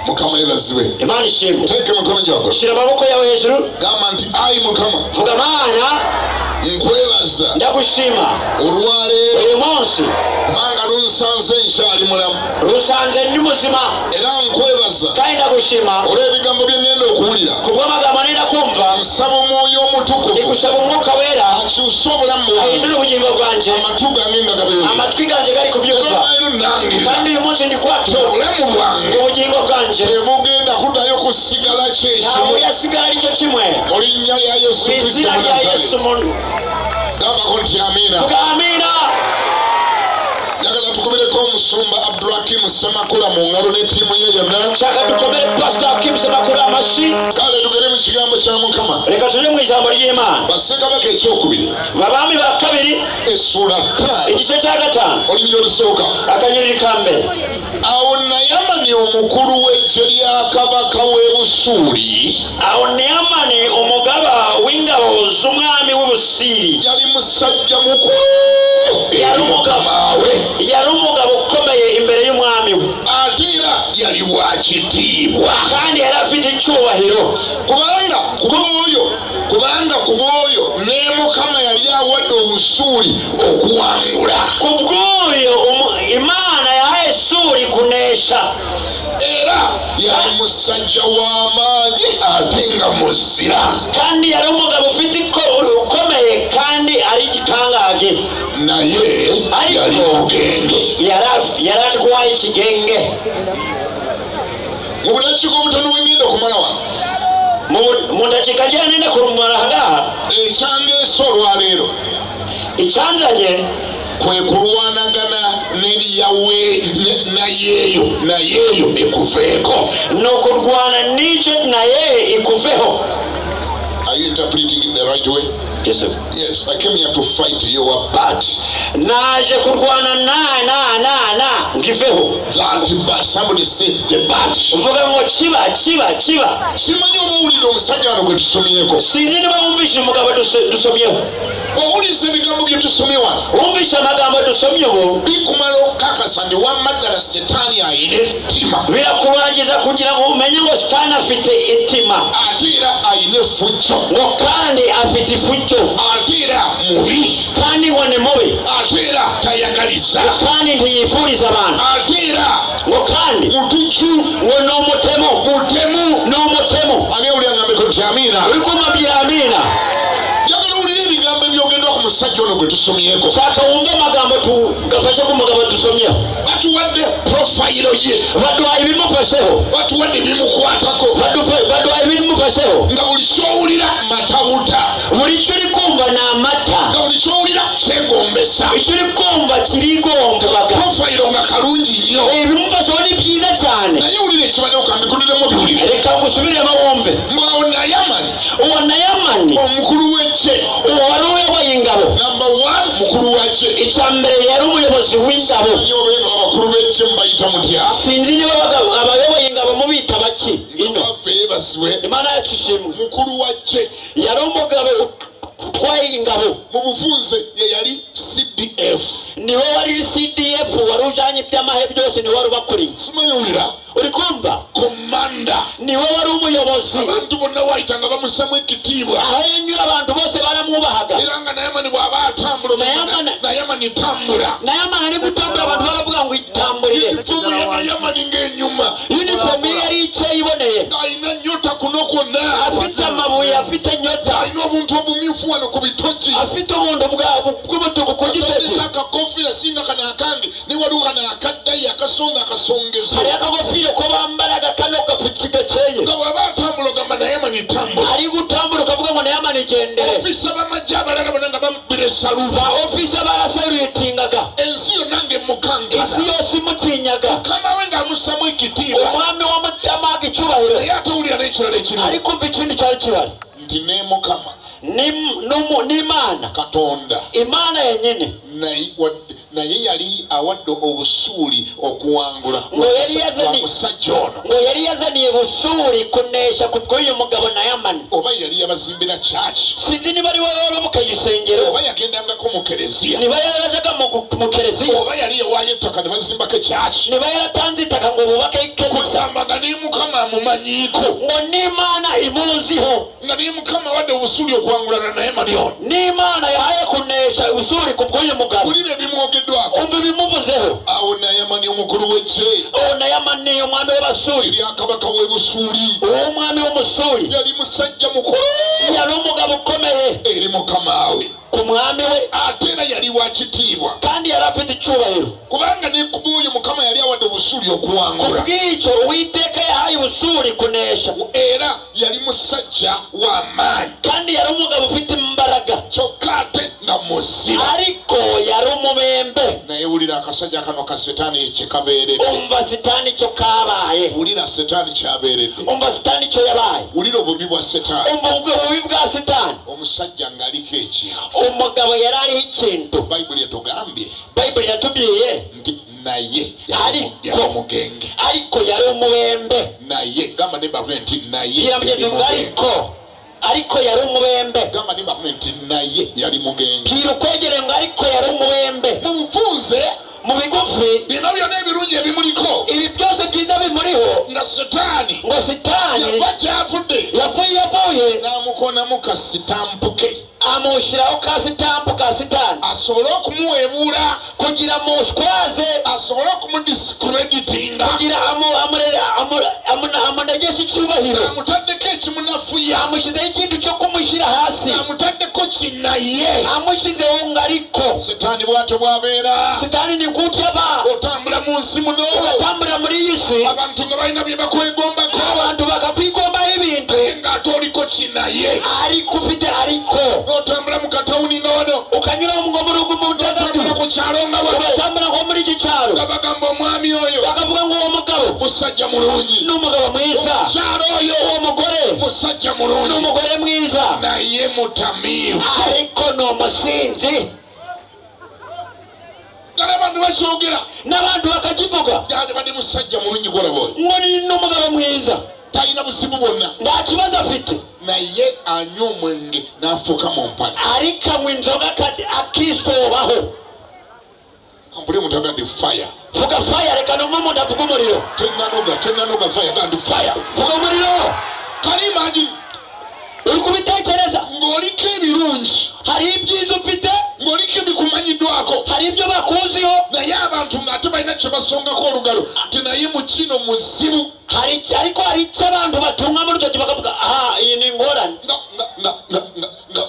Mukama yebazibwe. Imana ishimwe. Teke mukono gyako. Shira amaboko yawe hejuru. Gamba nti ayi Mukama. Vuga Mana. Nkwebaza. Ndagushima. Olwale. Uyu munsi. Kubanga lunsanze nkyali mulamu. Lunsanze ndi muzima. Era nkwebaza. Kandi ndagushima. Olw'ebigambo bye ngenda okuwulira. Kubw'amagambo nenda kumva. Nsaba Omwoyo Omutukuvu. Ndigusaba Umwuka Wera. Akyusa obulamu bwange. Ahindure ubugingo bwanjye. Amatu gange nga gabeewulira. Amatwi ganjye gari kubyumva. Kandi uyu munsi ndikwata. Obulamu bwange. Ubugingo bwanjye. Tebugenda kuddayo kusigala kyekimu. Ntabwo yasigala ari cyo kimwe. Mu linnya lya Yesu Kristo. Izina rya Yesu muntu. Gamba nti amina. Vuga amina. Njagala tukomereko Omusumba Abdurakim Semakula mu ngalo n'ettiimu ye yonna. Nshaka dukomere Pastor Hakim Semakula amashyi. Kale tugere mu kigambo kya Mukama. Reka tujye mu ijambo ry'Imana. Bassekabaka ekyokubiri. Abami ba kabiri. Essula 5. Igice cya 5. Olunyiriri olusooka. Akanyiriri ka mbere. Awo Nayamani omukulu w'eggye lya kabaka w'e Busuuli. Awo Nayamani omugaba w'ingabo z'umwami w'e Busuuli. Yali musajja mukulu. Yari umugabo ukomeye imbere y'umwami we. Ate era yali wa kitiibwa. Kandi yari afite icyubahiro. Kubanga ku bw'oyo ne Mukama yali awadde Obusuuli okuwangula. Ku bw'oyo Imana yahaye Suuli kunesha. Era yali musajja w'amaanyi ate nga muzira. Kandi yari umugabo ufite ukomeye kandi ari igitangaage. Naye yali mugenge. Yari arwaye ikigenge. Mu budakiika obutono bwe ngenda okumala wano. Mu ndakiika gye nenda kumala ngaha. Ekyandeese olwaleero. Icyanzanye kwe kulwanagana nayeeyo ekuveeko. N'okurwana n'ikyo naye ikuveho. Are you interpreting it the right way? Yes, sir. Yes, I came here to fight your bad. Naje kurwana na ngiveho. That bad. Somebody say the bad. Uvuga ngo kiba. Simanyi oba owulidde omusajja wano gwe tusomyeko. Sinzi niba wumvise umugabo dusomyeho. Owuliriza ebigambo bye tusomye wano. Wumvise amagambo dusomyeho. Bikumala okukakasa nti wamma ddala Setaani ayina ettima. Birakubangiza kugira ngo umenye ngo Setaani afite ettima. Ate era ayina effujjo. Ngo kandi afite effujjo. Ate era mubi. Kandi ngo ne mubi. Ate era tayagaliza. Kandi ntiyifuuriza abantu. Ate era ngo kandi mutuju. ngo n'omutemu. Ani owulira ngambeko nti amiina. Bikuma bya amiina. Njagala owulire ebigambo ebyogendwa ku musajja ono gwe tusomyeko. Saka wumve amagambo tugafashe ku mugabo dusomyeho. Batuwadde profayiro ye. Baduhaye ebimufasheho. Batuwadde ebimukwatako. Baduhaye ebimufasheho. Nga buli kyowulira matabuta. Buli ky'oli kumva n'amata. Nga buli kyowulira kyegombesa. Eky'oli kumva kirigombaga. Profayiro nga kalungi nnyo. Ebimufasheho ni byiza cyane. Naye owulire ekibadde okambikuddemu biwulire. Leka ngusubiremu wumve. Mwawo Nayamani omukulu w'eggye. Wari uyoboye ingabo. Number 1 mukulu w'eggye. Icya mbere yari umuyobozi w'ingabo. Simanyi oba eno abakulu b'eggye mubayita mutya. Sinzi niba abayoboye ingabo mubita baki. Baffe basiwe. Imana yacu ishimwe. Mukulu w'eggye. Yari umugabo utwaye ingabo. Mu bufunze ye yali CDF. Niwe wari CDF wari ujanye iby'amahe byose niwe wari ubakuriye. Simanyi owulira. Uri kumva? Komanda. Niwe wari umuyobozi. Abantu bonna wayitanga bamusamu ekitiibwa. Aho yanyura abantu bose baramwubahaga. Era nga Nayamani bw'aba atambula. Nayamani tambula. Nayamani ari gutambula abantu baravuga ngo itambulire. Uniform ya Nayamani ng'enyuma. Uniform ye yari icyo yiboneye. Ayina nyota kuno kwonna. Afite amabuye, afite nyota. Ayina obuntu obumyufu wano ku bitogi. Afite obuntu bw'obutuku ku gitogi. Akakofira singa kana akange ne waliwo kana akaddayi akasonga akasongezo. Kali akakofira ko bambalaga kano kafukiga kyeye. Nga bw'aba atambula ogamba Nayamani tambula. Ari gutambula ukavuga ngo Nayamani gendere. Ofisa b'amagye abalala bonna nga bamubbira esaluba. Ba ofisa barasalutingaga. Ensi yonna ng'emukangana. Isi yose imutinyaga. Mukama we ng'amussamu ekitiibwa. Omwami w'amutamaga icyubahiro. Naye ate owulira n'ekirala ekiriwo. Ari kumva ikindi cyari kihari. Nti ne Mukama. N'Imana. Katonda. Imana yenyine. Naye yali awadde Obusuuli okuwangula musajja ono. Ngo yari yazaniye Busuuli kunesha ku bw'uyu mugabo Nayamani. Oba yali yabazimbira church. Sinzi niba ari wowe mu kayisengero. Oba yagendangako mu kereziya. Niba yarazaga mu kereziya. Oba yali yawaayo ettaka ne bazimbako church. Niba yaratanze itaka ngo bubake ikanisa. Kugamba nga ne Mukama amumanyiko ngo n'Imana imuziho nga ni Mukama wadde obusuli okwangulana naye Malioni n'Imana yahaye kunesha ubusuli ku bw'uyu mugabo ulire bimwogeddwako umva bimuvuzeho awo Nayamani omukulu w'eggye Nayamani omwami w'Abasuuli erya kabaka w'e-Busuuli omwami w'Omusuuli yali musajja mukulu yali omugabo ukomeye eri Mukama we ku mwami we ate era yali wa kitiibwa kandi yari afite icyubahiro kubanga ne ku bw'oyo Mukama yali awadde obusuuli okuwangula ku bw'icyo Uwiteka yahaye ubusuuli kunesha era yali musajja w'amaanyi kandi yari umugabo ufite imbaraga kyokka ate nga muziba ariko yari umubembe naye wulira akasajja kano ka Setaani kyekabeeredde umva Setaani cyo kabaye wulira Setaani kyabeeredde umva Setaani cyo yabaye wulira obubi bwa Setaani umva ububi bwa Setaani omusajja ng'aliko ekintu umugabo yari ariho ikintu bayibuli etugambye bayibuli yatubwiye nti naye Ariko. yali mugenge ariko yari umubembe naye gamba ne bakule nti naye yirabye ngo ariko yari umubembe gamba ne bakule nti naye yali mugenge bwira ukwegere ngo ariko yari umubembe mu bufunze mu bigufi bino byonna ebirungi ebimuliko ibi byose byiza bimuriho nga Setaani ngo Setaani yava kyavudde yavuye n'amukonamu ka sitampu ke amushyiraho ka sitampu ka Setaani asobole okumuweebuula kugira mushwaze asobole okumudiscreditinga kugira amunegeshe icyubahiro amutaddeko ekimunafuya amushyizeho ikintu cyo kumushyira hasi amutaddeko kinaye amushyizeho ngo ariko Setaani bw'atyo bw'abeera Setaani ni kutya ba otambula mu nsi muno ugatambula muri iyi si abantu nga balina bye bakwegombako abantu bakakwigombaho ibintu naye ng'ate oliko kinaye ariko ufite ariko otambula mu katawuni nga wano ukanyura mu rugo mu otambula ku kyalo nga wano ugatambula nko muri iki cyaro nga bagamba omwami oyo bakavuga ngo uwo mugabo musajja mulungi n'umugabo mwiza kyalo oyo uwo mugore musajja mulungi n'umugore mwiza naye mutamiivu ariko ni umusinzi gara abantu bakyogera n'abantu bakakivuga yali badi musajja mulungi gwolaba oyo ngo ni n'umugabo mwiza talina buzibu bwonna nta kibazo afite naye anywa omwenge n'afuuka mu mpale ariko anywa inzoga kati akisobaho kampuli muntu agandi fire vuga faya reka numva umuntu avuga umuriro tenanoga fire gandi fire vuga umuriro kali imagine uri kubitekereza ng'oliko ebirungi hari ibyiza ufite ng'oliko ebikumanyiddwako hari ibyo bakuziho naye abantu ng'ate balina kye basongako olugalo ti naye mu kino muzibu ariko hari icyo abantu batunga mu rutoki bakavuga iyi ni ingorane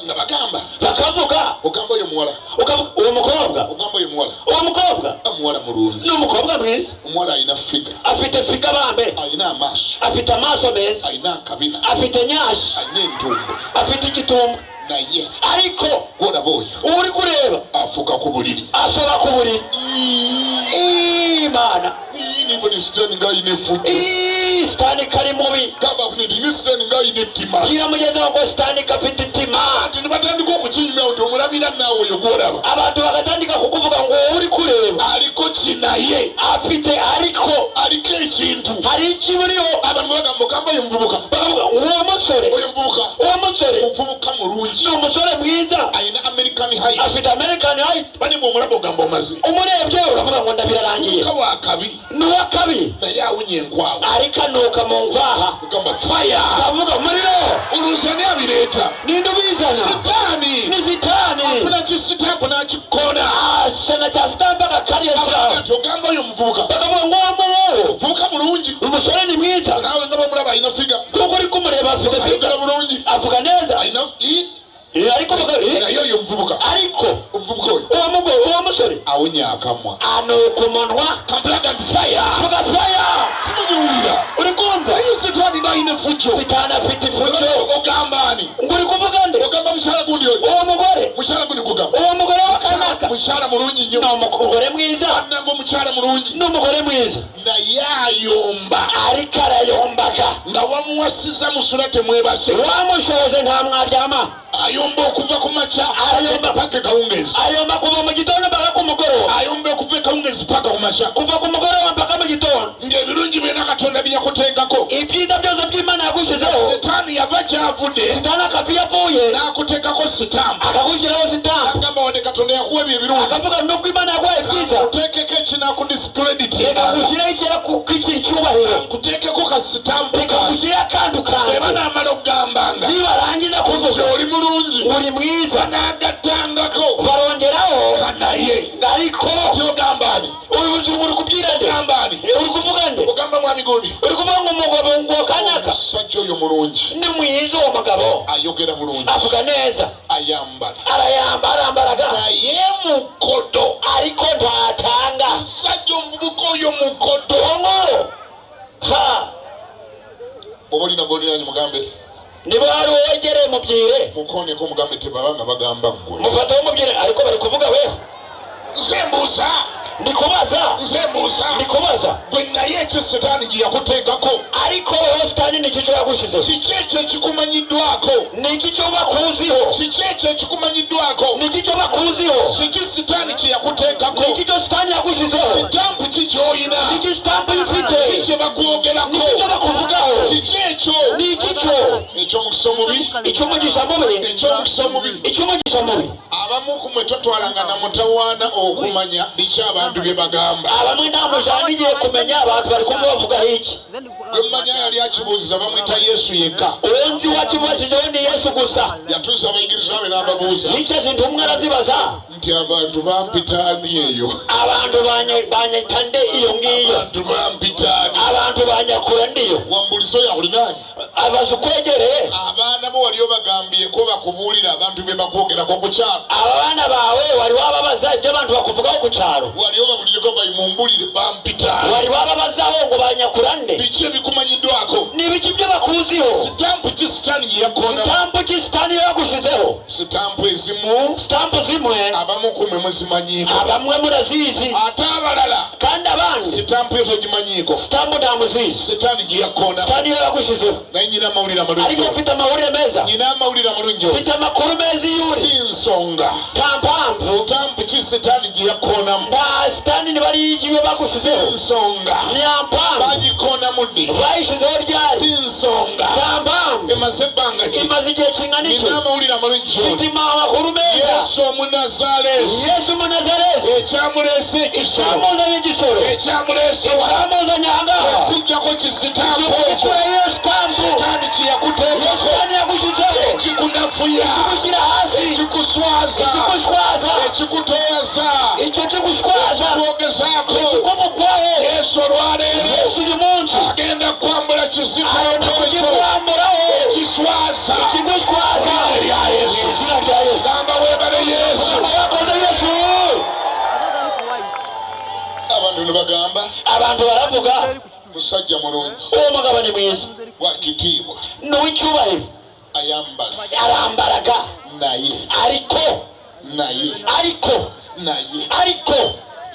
nga bagamba bakavuga ogamba oyo muwala ukavuga uwo mukobwa ogamba oyo muwala muwala mulungi ni umukobwa mwiza omuwala alina figa afite figa bambe alina amaaso afite amaso meza alina akabina afite nyashi alina entumbo afite igitumba naye ariko gwolaba oyo uri kureba afuka ku buliri asoba ku buriri imana nibo ni sitani ng'ayina efujjo sitani kari mubi gamba nti ni sitani ng'ayina ettima kira mugenzi wange sitani kafite ittima ati nibatandika okukiyimyawo nti omulabira naawe oyo gwolaba abantu bakatandika kukuvuga ngo uri kureba aliko kinaye afite ariko aliko ekintu hari ikiburiho abantu bagamba ogamba oyo muvubuka bakavuga uwo musore oyo muvubuka mulungi ni umusore mwiza ayina American height afite American height bane bw'omulaba ogamba omaze umurebye uravuga ngo ndabirarangiye kawa kabi n'uwa kabi naye awunye enkwawa ariko anuka mu nkwaha ogamba fire kavuga umuriro oluzani abireeta ninde ubizana sitaani ni sitani afuna kisitapu n'akikona asana cya sitampa kakariya ati ogamba oyo muvubuka bakavuga ngo wamuwowo muvubuka mulungi umusore ni mwiza naawe nga bamulaba alina figa kuko uri kumureba afite figa ayogera bulungi avuga neza alina ariko naye oyo muvubuka ariko omuvubuka oyo uwo musore awunya akamwa anuka umunwa kampulaga nti fire vuga faya simugiwulira uri kumva naye sitaani ng'ayina efujjo sitani afite ifujjo ogamba ani ngo uri kuvuga nde ogamba mukyala gundi oyo uwo mugore mukyala gundi gugamba uwo mugore wa kanaka mukyala mulungi nnyo ni umugore mwiza annanga omukyala mulungi ni umugore mwiza naye ayomba ariko arayombaga nga wamuwasiza musula temwebase wamushoze nta mwaryama ayomba okuva ku makya ayomba paka ekawungezi ayomba kuva mu gitondo mpaka ku mugoroba ayomba okuva ekawungezi paka ku makya kuva ku mugoroba mpaka mu gitondo ng'ebirungi byonna katonda byeyakuteekako ibyiza byose by'imana yagushizeho sitaani yava kyavudde sitani akavi yavuye n'akuteekako sitampu akagushyiraho sitampu agamba wadde katonda yakuwa ebyo ebirungi akavuga nubwo imana yaguhaye byiza uteekeko nakudiscredit reka gushyiraho icyera kukikira icyubahiro kutekeko kasitampu reka gushyiraho akantu kanjye eba namala okugambanga nibarangiza kuvuga oli mulungi uri mwiza nagatangako barongeraho kanaye ariko tyogambani uri kubwira nde gambani uri kuvuga nde ogamba mwami godi uri kuvuga ngo umugabo ngo kanaka omusajja oyo mulungi ni mwiza uwo mugabo ayogera bulungi avuga neza ayambala arambaraga naye mukodo ariko ntatanga omusajja omuvubuka oyo mukodo ongo ha oba olina goliranye mugambe niba hari uwegereye mubyire mukoneko mugambe tebabanga bagamba ggwe mufate umubyire ariko bari kuvuga weho nsembuusa ndikubaza gwe naye ekyo setaani gye yakuteekako ariko weho sitaani niki kyo yagushizeho kiki ekyo ekikumanyiddwako niki kyo bakuziho kiki ekyo ekikumanyiddwako niki kyo bakuziho kiki sitaani kye yakuteekako niki kyo sitaani yagushizeho sitampu ki ky'olina niki sitampu yifite kiki kye bakwogerako niki kyo bakuvugaho kiki ekyo niki kyo eky'omukisa omubi icy'umugisha mubi eky'omukisa omubi icy'umugisha mubi abamu ku mwe totwalanga na mutawaana okumanya biki abantu bye bagamba abamwe namujaniye kumenya abantu bari kumwe bavugaho iki gwe mumanya yali akibuuziza bamwita yesu yekka onzi wakibasizeho ni yesu gusa yatuusa abayigirizwa be n'ababuuza nicyo zintu umwe arazibaza nti abantu bampitaani eyo abantu banyita nde iyo ngiyo abantu bampitaani abantu banyakura ndiyo wambuliso yawulinaani abaza ukwegereye abaana bo wali obagambyeko bakubuulira abantu be bakwogerako ku kyalo abaana bawe wali wababaza ibyo abantu bakuvugaho ku kyalo wali obabulireko bayimumbulire bampitaani wali wababazaho ngo banyakura nde biki ebikumanyiddwako ni biki byo bakuziho sitampu ki sitaani gye yakona sitampu ki sitaani yagushizeho sitampu ezimu sitampu zimwe abamu kumwe muzimanyiiko abamwe murazizi ate abalala kandi abandi sitampu yo togimanyiiko sitampu ntamuzizi sitaani gye yakona sitaani yo yagushizeho naye nyina amawulire ariko amalungi mfite amawulire meza nyina amawulire amalungi mfite amakuru meza iyuri si nsonga nta mpamvu sitampu ki sitaani gye yakonamu nta sitaani nibariyigiwe si bagushizeho nsonga nta mpamvu bagikonamu ddi bayishizeho ryari si nsonga nta mpamvu emaze ebbanga ki imaze igihe kingana iki nyina amawulire amalungi mfite amakuru meza yesu omunazaleesi yesu munazaresi ekyamuleese ekisolo icyamuzanye igisoro ekyamuleese icyamuzanye ahangaha kujjako kisitampu ekyo ukura iyo sitampu sitaani iyo kyeyakuteekako sitaani yagushizeho ekikunafuya ikigushyira hasi ekikuswaza ikikushwaza ekikutoyaza icyo kigushwaza ekikwogezaako ikikuvugwaho yesu olwaleero yesu uyu munsi agenda kwambula arenda kisitampu ekyo kugikwamburaho ekiswaza ikigushwaza erya yesu izina rya yesu gamba weebale yesu yakoze yesu abantu ne bagamba abantu baravuga musajja mulungi uwo mugabo ni mwiza wakitiibwa n'uw'icyubahiro ayambala arambaraga naye ariko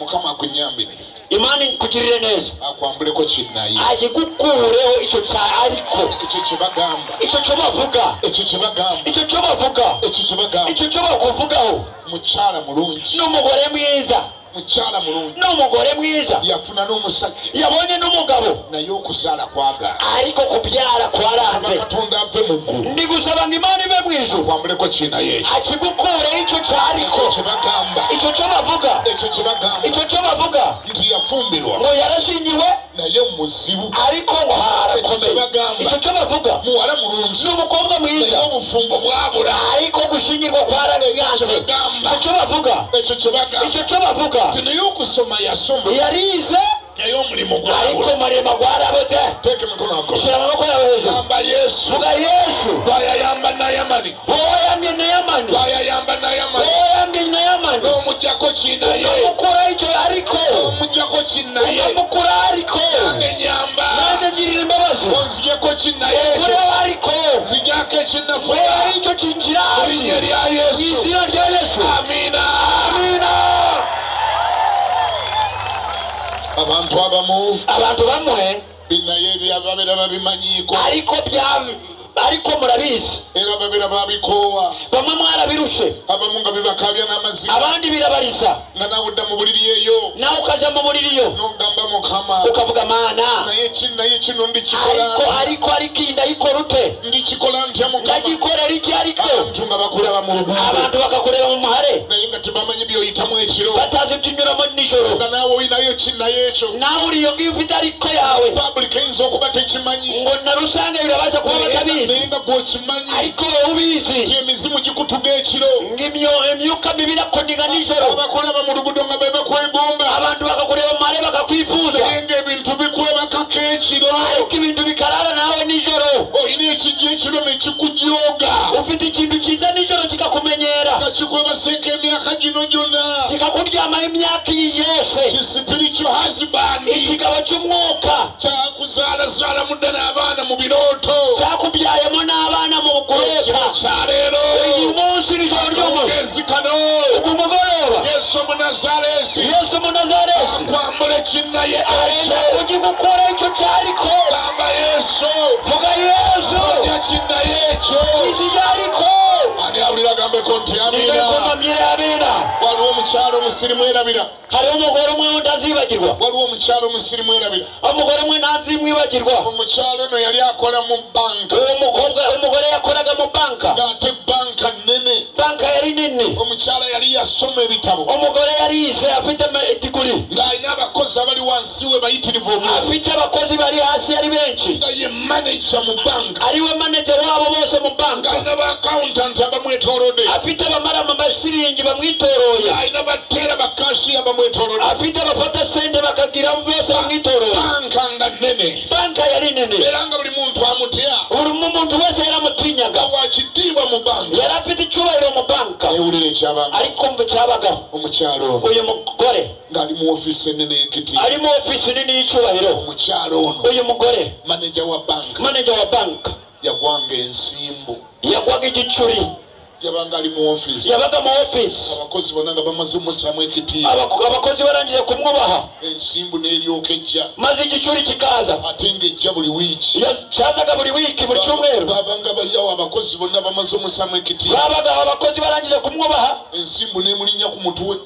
mukama akunyambire imana ikugirire neza akwambuleko kinnaye agikukureho icyo cya ariko ekyo kye bagamba icyo cyo bavuga ekyo kye bagamba icyo cyo bavuga ekyo kye bagamba icyo cyo bakuvugaho mukyala mulungi n'umugore mwiza mukyala mulungi n'umugore mwiza yafuna n'omusajja yabonye n'umugabo naye okuzaala kwagala ariko kubyara kwaranze katonda ave mu ggulu ndi gusaba ngo imana ibe mu ijuru akwambuleko kinnaye ekyo akigukureho icyo cyariko ekyo kye bagamba icyo cyo bavuga ekyo kye bagamba icyo cyo bavuga nti yafumbirwa ngo yarashingiwe naye muzibu ariko ngo harakomeye icyo cyo bavuga muwala mulungi ni umukobwa mwiza naye obufumbo bwabula ariko gushingirwa kwaraganze icyo cyo bavuga ekyo kye bagamba icyo cyo bavuga nti naye okusoma yasoma yarize naye omulimu ariko gwabula marema gwarabote teeka emikono ago shira amaboko yawe hejuru gamba yesu vuga yesu bwayayamba nayamani woyamye nayamani bwayayamba nayamani woyamye nayamani n'omuggyako kinnaye ukamukura icyo ariko n'omuggyako kinnaye ukamukura ariko nange nyamba nanjye ngirira imbabazi onzigyeko kinnaye kureho ariko nzijyako ekinafuya wowe icyo kinjira mu hasi linnya lya mu yesu izina rya yesu amiina amina abantu abamu abantu bamwe binaye babeera babimanyiiko ariko ariko murabizi era babera babikowa bamwe mwarabirushe abamu nga bibakabya n'amazima abandi birabariza nga nawe udda mu buliri eyo nawe ukaja mu buliri yo n'ogamba Mukama ukavuga mana naye kino ndikikola ariko ndayikora ute ndikikola ntya Mukama ndagikorera iki ariko abantu nga bakureba mu lubumbu abantu bakakureba mu muhare naye nga tebamanyi byoyitamu ekiro batazi ibyinyuramo nijoro nga naawe olinayo kinayo ekyo nawe uriyo ngiyo ufite ariko yawe public eyinza okuba tekimanyi ngo na rusange birabasha kuba batabizi naye nga gwokimanyi ariko wowe ubizi nti emizimu gikutuga ekiro emyuka mibi irakuniga nijoro abakulaba mu luguudo nga bebe kwegomba abantu bakakureba mu muhare bakakwifuza naye ng'ebintu bikwebakako ekiro ariko ibintu bikarara nawe nijoro olina ekijja ekiro ne kikujooga ufite ikintu kiza nijoro kikakumenyera nga kikwebaseko emyaka gino gyonna kikakuryamaho imyaka iyi yose ki spiritual husband ikigabo cy'umwuka kyakuzaalazaala mudda n'abaana mu birooto cyakubyayemo n'abana mu kurota kyaleero uyu munsi nijoro ry'omugezi kano umugoroba yesu omunazaalesi yesu munazaresi kwambula kinnaye aenda ekyo kugikukora icyo cyariko gamba yesu vuga yesu ya kinnaye ekyo kizijariko ani awulira gambeko nti amina nibekomamyire amina waliwo omukyalo omusirimu erabira hariho umugore umwe ndazibagirwa waliwo omukyalo omusirimu erabira umugore umwe ntanzimwibagirwa omukyalo ono yali akola mu banka umugore yakoraga mu banka ng'ate banka nene banka yari nini omukyala yali yasoma ebitabo umugore yarize afite diguri ng'alina abakozi abali wansi we bayitirivu obulungi afite abakozi bari hasi ari benshi nga ye manager mu banka ariwe manager wabo bose mu banka ng'alina baakawuntanti abamwetoolodde afite abamarama amasiringi bamwitoroye ng'alina bateera bakashiya bamwetoolodde afite abafata sente bakagira bose bamwitoroye banka nga nene banka yari nini era nga buli muntu amutya buri muntu wese yaramutinyaga wakitiibwa mu banka yari afite icyubahiro mu banka ewulira ekyabanga ariko mve cyabagaho omukyalo ono uyu mugore ng'ali mu ofiisi enene y'ekitiibwa ari mu ofisi nini y'icyubahiro omukyalo ono uyu mugore manager wa banka manager wa banka yagwanga ensimbu yagwaga igicuri yabanga ali mu ofiisi yabaga mu ofisi abakozi bonna nga bamaze omusaamu ekitiibwa abakozi barangije kumwubaha ensimbu n'eryoka ejja maze igicuri kikaza ate ng'ejja buli wiiki cyazaga buri wiki buri cyumweru babanga bali awo abakozi bonna bamaze omusaamu ekitiibwa babaga abakozi barangije kumwubaha ensimbu n'emulinnya ku mutwe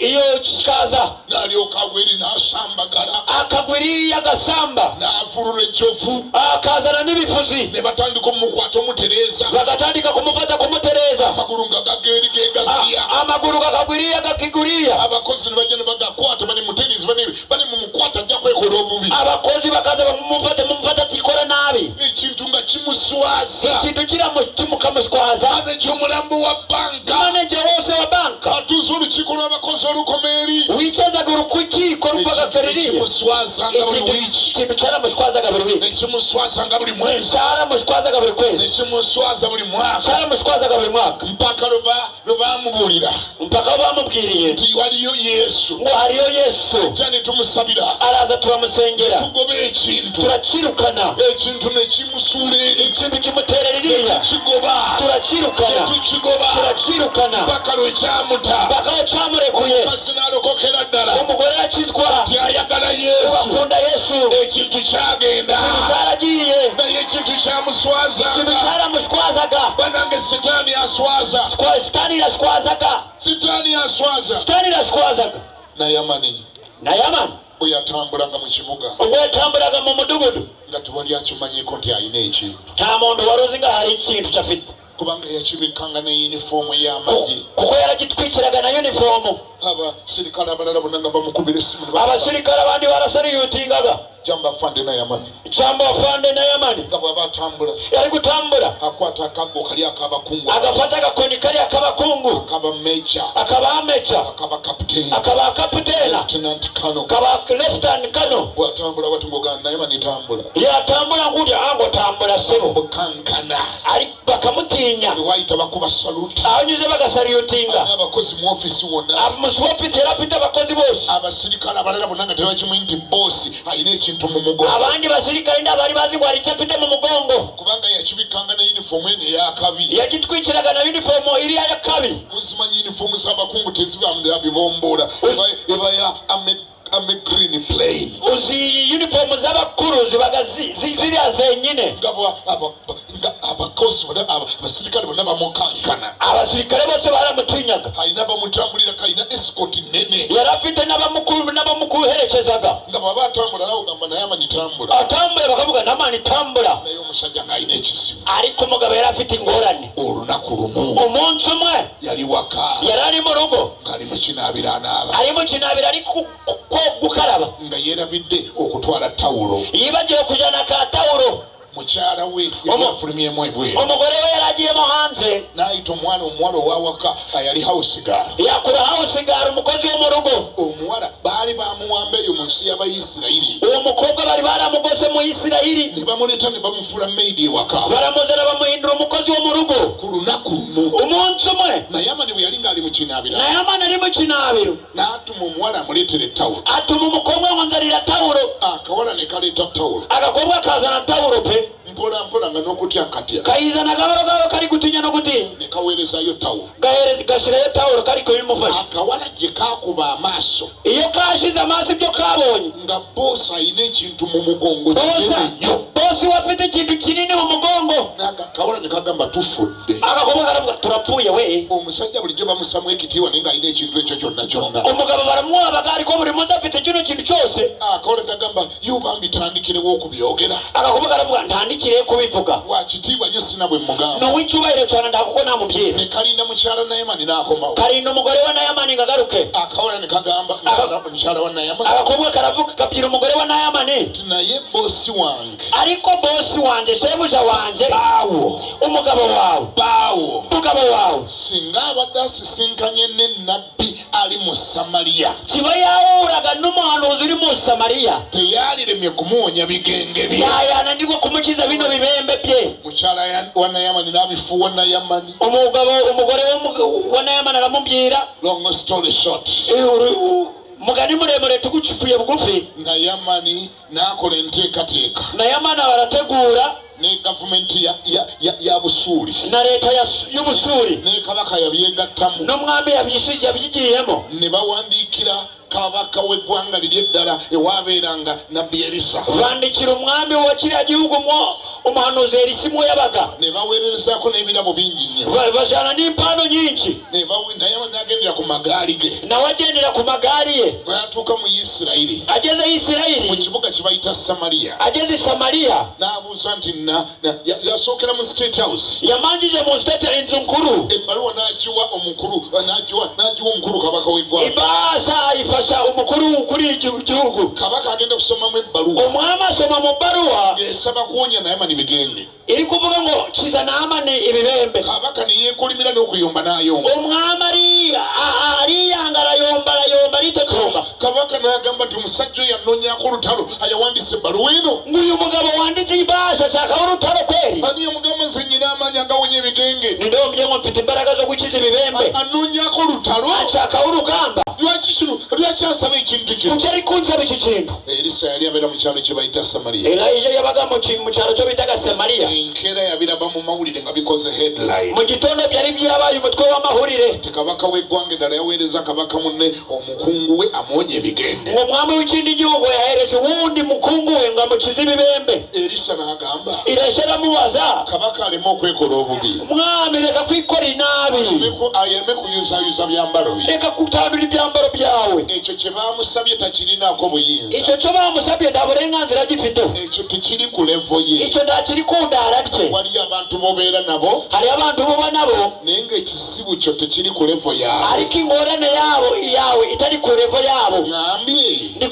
iyo kikaza n'alyoka agweri n'asambagala akagwiriya agasamba n'avulula ejjovu akazana n'ibifuzi ne batandika omukwata omutereeza bagatandika kumufata kumutereza amagulu nga gageeri gegaziya amaguru gakagwiriya gakiguriya abakozi ne bajja ne bagakwata bali muterizi bali mumukwata ajja kwekola obubi abakozi bakaza bamufata tikora nabi ekintu nga kimuswaza ikintu kimukamuswaza manaja omulambo wa banka manager wose wa banka atuuza olukiiko lw'abakozi olukomeeri wicazaga urukukiiko rupagakereriya kimuswazanga buli wiiki ikintu cyaramushwazaga buri wiki nekimuswazanga buli mwezi cyaramushwazaga buri kwezi nekimuswaza buli mwaka cyaramushwazaga buri mwaka mpaka lwe bamubuulira mpaka bamubwiriye nti waliyo yesu ngo hariyo yesu ajja ne tumusabira araza turamusengera tugoba ekintu turakirukana ekintu nekimusuula eri ikintu kimuterera iriya kigoba turakirukana tukigoba turakirukana mpaka lwe kyamuta mpaka cyamurekuye kasi n'alokokera ddala umugore yakizwa nti ayagala yesu bakunda yesu ekintu kyagenda ikintu cyaragiye naye ekintu kyamuswaza ikintu cyaramushwazaga banange sitaani aswaza sitani irashwazaga sitaani aswaza sitani irashwazaga nayamani bwe yatambulanga mu kibuga ubwo yatambulaga mu mudugudu nga tewali akimanyiko nti alina ekintu nta muntu wari uzi nga hari ikintu cyafite kubanga yakibikanga ne yunifoomu ey'amagye kuko yaragitwikiraga na yunifoomu abasirikale abalala bonna nga bamukubira essimu abasirikale abandi barasariyutingaga jamba fande nayamani cyangwa wafande nayamani nga bw'aba atambula yari gutambula akwata akaggo kali ak'abakungu agafata agakoni kali ak'abakungu akaba meja akaba ameca akaba kapiteeni akaba kapiteena lieutenant kano akaba lieutenant kano bw'atambula bati ng'ogana nayamani tambula yatambula nguti angotambula sebo bukankana ali bakamutinya wayita bakuba saluti awunyuze bagasariyutinga n'abakozi mu ofisi wonna mu ofisi yari afite abakozi bose abasirikale abalala bonna nga tebakimanyi nti boosi alina ekintu mu mugongo abandi basirikale ndabari bazi ngo hari icyo afite mu mugongo kubanga yakibikanga ne yunifoomu eno eyakabi yagitwikiraga na yunifoomu iriya ya kabi muzimanyi yunifoomu z'abakungu tezibabibombola eba ya ame green plain uzi yunifoomu z'abakuru zibaga ziriya zenyine nga because abasirikale bonna bamukankana. abasirikale bose baramutinyaga. Alina bamutambulira kalina escort nene. yari afite n'abamuherekezaga. Nga baba atambula nawe ugamba Naamani tambula. atambula bakavuga Naamani tambula. Naye omusajja ng'alina ekizibu. ariko umugabo yari afite ingorane. Olunaku lumu umunsi umwe yali waka. yari ari mu rugo. Ng'ali mu kinaabiro anaaba. ari mu kinaabiro ari gukaraba. Nga yeerabidde okutwala tawulo. yibagiwe kujana ka tawulo. Mukyala we yali afulumyemu ebweru. umugore we yari agiyemo hanze. N'ayita omuwala owawaka yali house girl. yakura house girl, umukozi wo mu rugo. Omuwala baali bamuwamba eyo mu nsi y'Abayisirayiri. uwo mukobwa bari baramugose mu Isirayiri. Ne bamuleeta ne bamufuula maidi ewaka. baramuzana bamuhindura umukozi wo mu rugo. Ku lunaku lumu umunsi umwe Naamani bwe yali ng'ali mu kinaabiro. Naamani ari mu kinaabiro. N'atuma omuwala amuleetere tawulo. atuma umukobwa ngo nzanira tawulo. Akawala ne kaleeta tawulo. agakobwa kazana tawulo pe. Mpola mpola nga n'okutya katya. kayizana gahoro gahoro kari gutinya no gutinya. Ne kaweerezaayo tawulo. gashyirayo tawulo kari kubimufasha. Akawala gye kaakuba amaaso. iyo kashize amaso ibyo kabonye. Nga boosi alina ekintu mu mugongo kinene nnyo. bosi we afite ikintu kinini mu mugongo. Akawala ne kagamba tufudde. agakobwa karavuga turapfuye we. Omusajja bulijjo bamusamu ekitiibwa naye ng'alina ekintu ekyo kyonna kyonna. umugabo baramuwabaga ariko buri munsi afite kino kintu cyose. Akawala kagamba yuba mbitandikirewo okubyogera. agakobwa karavuga ntandikire kubivuga. Wakitiibwa nnyo sina bwe mugamba. n'uw'icyubahiro cyane ndakuko namubwira. Ne kalinda mukyala Naamani n'akomawo. karinda umugore wa Naamani ngo agaruke. Akawala ne kagamba mukyala wa Naamani. agakobwa karavuga kabwira umugore wa Naamani. Naye boosi wange. ariko bosi wanje shebuja wanje. Baawo. umugabo wawe. Baawo. umugabo wawe. Singa abadde asisinkanye ne nabbi ali mu Samaliya. kiba yahuraga n'umuhanuzi uri mu Samariya. Teyaliremye kumuwonya bigenge bye. yananirwa kumukiza bino bibembe bye. Mukyala wa Naamani n'abifuwa Naamani. umugore wa Naamani aramubwira. Long story short. mugani muremure tugucifuye bugufi. Naamani n'akola enteekateeka. Naamani barategura. Ne gavumenti ya Busuuli. na leta y'Ubusuuli. Ne kabaka yabyegattamu. n'umwami yabyigiyemo. Ne bawandiikira kabaka w'eggwanga liri eddala ewaabeeranga nabbi Erisa. bandikira umwami wa kiriya gihugu umuhanuzi Erisa mwe yabaga. Ne baweererezaako n'ebirabo bingi nnyo. bajana n'impano nyinshi. Naye n'agendera ku magaali ge. nawe agendera ku magaali ye. N'atuuka mu Isirayiri. ageze Mu Isirayiri. kibuga kye bayita Samaliya. ageze Samariya. N'abuuza nti yasookera mu State House. yamanjije mu state inzu nkuru. Ebbaluwa n'agiwa omukulu n'agiwa omukulu kabaka w'eggwanga. ibasa ifasha umukuru kuri igihugu. Kabaka agenda kusomamu ebbaluwa. umwami asoma mu bbaluwa. Esaba kuwonya Naamani bigenge. iri kuvuga ngo kiza Naamani ibibembe. Kabaka ne yeekulimira n'okuyomba n'ayomba. umwami ariyanga arayomba aritetomba. Kabaka n'agamba nti omusajja oyo yanoonyaako olutalo ayawandiisa ebbaluwa eno. nguyu mugabo wanditse ibasha ashakaho urutaro kweri. Ani yamugamba nze nnyina amaanyi agawonya ebigenge. nindombye ngo mfite imbaraga zo gukiza ibibembe. Anoonyaako olutalo. ashakaho urugamba. Lwaki kino lwaki ansaba ekintu kino? kuki ari kunsaba iki kintu. Erisa yali abeera mu kyalo kye bayita Samaliya. Elijah yabaga mu kyalo kyo bitaga Samariya. Enkeera yabiraba mu mawulire nga bikoze headline. mu gitondo byari byabaye umutwe w'amahurire. Kabaka w'eggwanga eddala yaweereza kabaka munne omukungu we amuwonya ebigenge. ng'omwami w'ekindi gihugu yahereje uwundi mukungu we nga mukiza ibibembe. Erisa n'agamba Elisha aramubaza. kabaka aleme okwekola obubi. mwami reka kwikora inabi. Aleme kuyuzaayuza byambalo bye. reka kutandura ibyambaro byawe. Ekyo kye bamusabye takirinaako buyinza. icyo cyo bamusabye nta burenganzira gifiteho. Ekyo tekiri ku levo ye. icyo ntakiri ku ndara rye. Wali abantu bobeera nabo. hari abantu buba nabo. Naye ng'ekisibu kyo tekiri ku levo yaabwe. ariko ingorane yawe itari ku revo yabo. Ngambye. ndi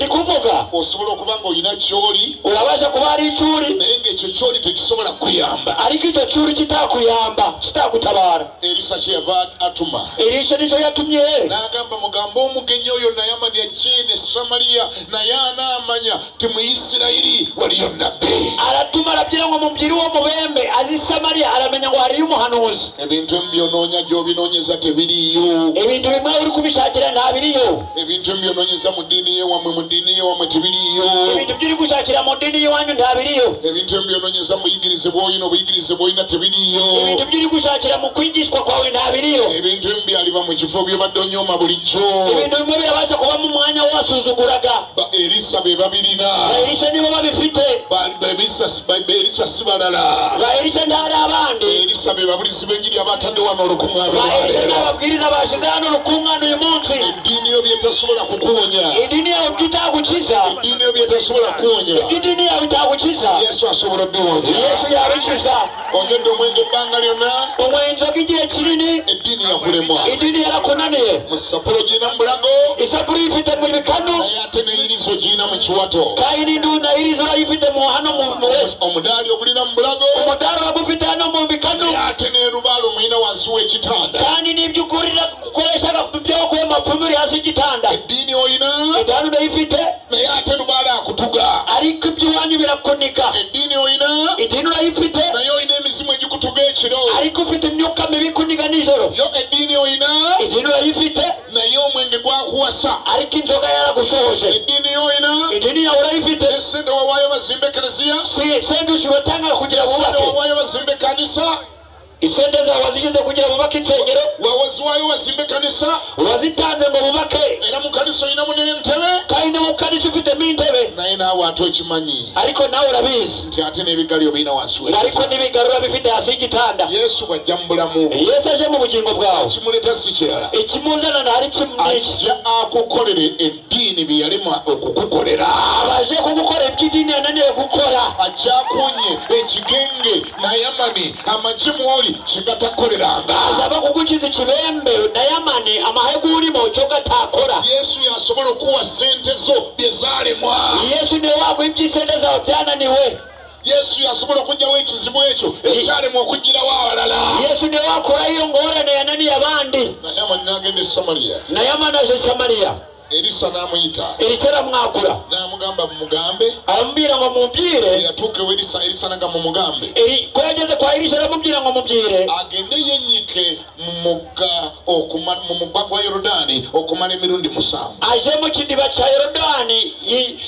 kuvuga. Osobola okuba ng'olina ky'oli. urabasha kuba ari icyuri. Naye ng'ekyo ky'oli tekisobola kuyamba. ariko icyo cyuri kitakuyamba kitakutabara. Erisa kyeyava atuma. Elisha nicyo yatumye. N'agamba mugambe omugenyi oyo Naamani yaggye ne Samaliya naye anaamanya ti mu Isirayiri waliyo nabbi. aratuma arabwira ngo mubwire uwo mubembe azi Samariya aramenya ngo hariyo umuhanuzi. Ebintu by'onoonya gy'obinoonyeza tebiriyo. ebintu bimwe uri kubishakira nta biriyo. Ebintu by'onoonyeza mu ddiini ye wamwe tebiriyo. ebintu by'uri gushakira mu ddiini y'iwanyu nta biriyo. Ebintu by'onoonyeza mu buyigirize bw'olina tebiriyo. ebintu by'uri gushakira mu kwigishwa kwawe nta biriyo. Ebintu byaliba mu kifo by'obadde onyooma bulijjo. ebintu bimwe birabasha kuba mu mwanya wasuzuguraga. Erisa be babirina. Elisha nibo babifite. Elisa sibalala. Elisa ndari abandi. Elisa bebabulizi b'enjiri abatadde wano olukuŋŋaana. Elisa n'ababwiriza bashize hano olukuŋŋaana uyu munsi. Eddiini yo byetasobola kukuwonya. Eddiini yawe bitakukiza. Eddiini yo byetasobola kuwonya. Eddiini yawe itakukiza. Yesu asobola obbiwonya. Yesu yabikiza. Onyedde omwenge ebbanga lyonna. Omwenzi ogigiye kinini. Eddiini yakulemwa. Eddiini yarakunaniye. Mu Sappulo giyina mu bulago. Isappulo ifite mu bikanu. Naye ate n'eyirizo giyina mu kiwato. Kayini nduna irizo ifite mu hano mu wesi. Omudaali ogulina mu bulago. Omudaali ogufite hano mu bikanu. Naye ate n'erubaalo muyina wansi w'ekitanda. Kandi n'iby'ugurira kukoresha by'okwema pumiri hasi y'igitanda. Eddiini oyina. Eddalu n'eyifite. Naye ate lubaalo akutuga. Ariko iby'iwanyu birakunika. Eddiini oyina. Eddiini urayifite. Naye oyina emizimu egikutuga ekiro. Ariko ufite imyuka mibi ikuniga nijoro. Yo eddiini oyina. Eddiini urayifite. Naye omwenge gwakuwasa. Ariko inzoga yaragushohoje. Eddiini oyina. Eddiini yawe urayifite. Esente wawaayo bazimbe ekereziya. Sente ushibotanga kugira bubake. Esente wawaayo bazimbe kanisa. Isente zawe wazishyize kugira bubake insengero. Wawaziwaayo bazimbe kanisa. Wazitanze ngo bubake. Era mu kanisa oyinamu n'entebe. Kandi mu kanisa ufitemo intebe. Naye naawe ate okimanyi. Ariko nawe urabizi. Nti ate n'ebigaliro birina wansi w'ekitanda. Ariko n'ibigarura bifite hasi y'igitanda. Yesu bw'ajja mu bulamu. Yesu aje mu bugingo bwawe. Kimuleeta si kirala. Ekimuzana ntari kimwe. Ajja akukolere eddiini bye yalemwa okukukolera. Abaje kugukora iby'idini yananiwe gukora. Ajja akunye ekigenge Nayamani amagye mw'oli kye gatakoleranga. Azaba kugukiza ikibembe Nayamani amahegu urimo cyo gatakora. Yesu yasobola okuwa sente zo bye zaalemwa. Yesu niwe waguha iby'isente zawe byananiwe. Yesu yasobola okugyawo ekizibu ekyo ekyalemwa okugirawo awalala. Yesu niwe wakora iyo ngorane yananiye abandi. Nayamani n'agenda e Samaliya. Nayamani aje Samariya. Elisa n'amuyita. Elisa aramwakura. N'amugamba mumugambe. Aramubwira ngo mubwire. Yatuuka ewa Elisa n'agamba mumugambe. Ko yageze kwa Elisa aramubwira ngo mubwire. Agende yennyike mu mugga gwa Yorudaani okumala emirundi 7. Aje mu kidiba kya Yorudaani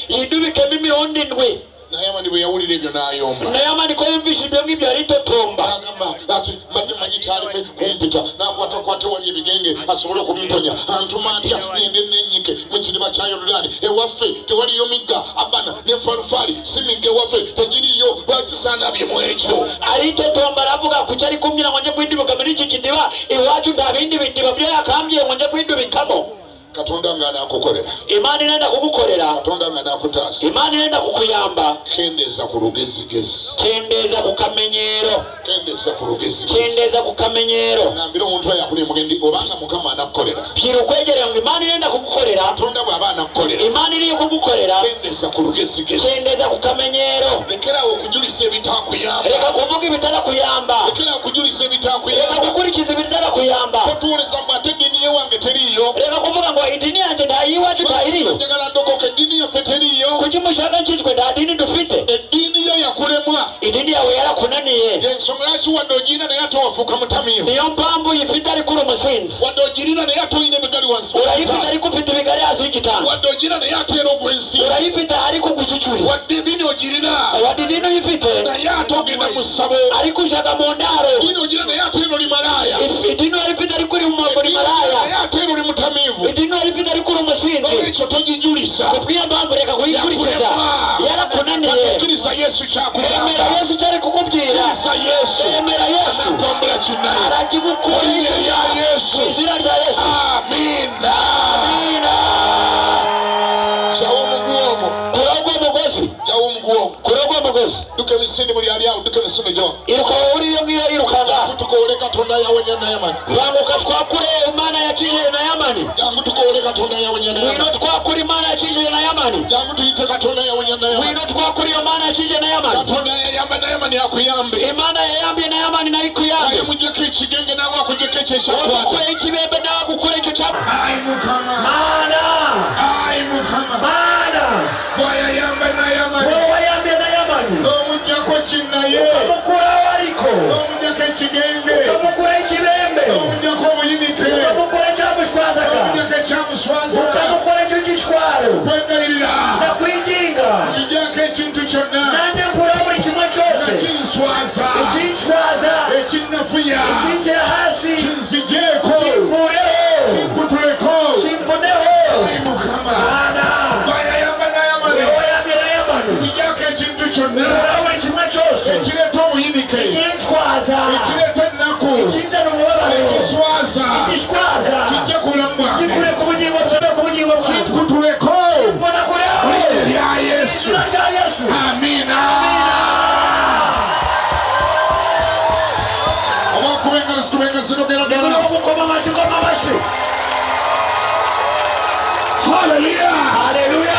yidubikemo emirundi 7. Nayamani bwe yawulira ebyo n'ayomba. Nayamani ko yumvise ibyo ngibyo aritotomba. N'agamba ati mbadde magitali kumpita n'akwatakwata wali ebigenge asobole okubimponya. Antuma atya ngende nennyike mu kidiba kya Yorudaani. Ewaffe tewaliyo migga Abana ne Falufaali si migga ewaffe tegiriyo lwakisaanabye mu ekyo. Aritotomba aravuga kuki ari kumbwira ngo nje kwidubika muri iki kidiba iwacu nta bindi bidiba byo yakambye ngo nje kwidubikamo. Katonda ng'anaakukolera. Imana inenda kugukorera. Katonda ng'anaakutaasa. Imana inenda kukuyamba. Kendeeza ku lugezigezi. Kendeeza ku kamenyero. Kendeeza ku lugezigezi. Kendeeza ku kamenyero. Ngambira omuntu oyo akuli mugendi obanga Mukama anakukolera. Bwira okwegerera ngo Imana inenda kugukorera. Katonda bw'aba anakukolera. Imana iri kugukorera. Kendeeza ku lugezigezi. Kendeeza ku kamenyero. Lekerawo okujulisa ebitaakuyamba. Leka kuvuga ibitanakuyamba. Lekerawo okujulisa ebitaakuyamba. Leka kukurikiza ibitanakuyamba. Totuuleza mbu ate eddiini y'ewange teriiyo. Leka kuvuga ngo eddiini yange ntayiwacu ntayiriyo. Njagala ndokoka eddiini yaffe teriiyo. Kuki mushaka nkizwe nta ddiini dufite. Eddiini yo yakulemwa. Eddiini yawe yarakunaniye. Ensonga lwaki wadde ogirina naye ate wafuuka mutamiivu. Niyo mpamvu uyifite ariko uri umusinzi. Wadde ogirina naye ate olina ebigali wansi. Urayifite ariko ufite ibigari hasi y'igitanda. Wadde ogirina naye ate era ogwensi. Urayifite ariko kugicuye. Wadde eddiini ogirina. Wadde eddiini uyifite. Naye ate ogenda mu ssabo. Ariko ushaka mu ndaro. Eddiini ogirina naye ate era oli malaaya. Eddiini urayifite ariko uri malaaya. Naye ate era oli mutamiivu. Eddiini urayifite ariko uri umusinzi. Ekyo togijulisa. Kubw'iyo mpamvu reka kuyikurikiza. Yarakunaniye. Akkiriza Yesu kyakugamba. Emera Yesu cyari kukubwira. Akkiriza Yesu. Emera Yesu. Anakwambula kinnaye. Arakigukorera. Yesu. Mu izina rya Yesu. Amina. Amina. Kyawo omuguogo. Kuragwa umugozi. Kyawo omuguogo. Kuragwa umugozi. Duka emisinde buli ali awo duka emisinde gyo. Iruka uri iyo ngiyo irukanga. Tukoole Katonda yawonya Nayamani. Vanguka twakure Imana yakijije Nayamani. Jangu tukoole Katonda yawonya Nayamani. Wino twakure Imana yakijije Nayamani. Jangu tuyite Katonda yawonya Nayamani. Wino twakure Imana yakijije Nayamani. Katonda yayamba Nayamani akuyambe. Imana yayambye Nayamani nayo ikuyambe. Aye mujjeko ekigenge nawe akujjeko ekyo ekyakwata. Okukura ekibembe nawe akukura ekyo kya. Ayi Mukama. Mana. Ayi Mukama. Mana. Bw'ayayamba Nayamani. Wayambye Nayamani. Omujjako kinnaye. Omukura waliko. Omujjako ekigenge. Omukura ekibembe. Omujjako obuyinike. Omukura ekyamushwazaka. Omujjako ekyamuswaza. Omukura ekyo gishwaro. Kwegayirira. Nakwinginga. Kijjako ekintu kyonna. Nanjye nkura buli kimwe kyose. Ekinswaza. Ekinswaza. Ekinnafuya. Ekinkyera hasi. Kinzigyeko. Kinkureho. Kinkutuleko. Kinfuneho. Ayi Mukama. Mana. Bw'ayayamba Nayamani. Wayambye Nayamani. Nzijjako ekintu kyonna. Nkura buli Yesu. Amina. Abakubenga sikubenga sinogera dala. Hallelujah.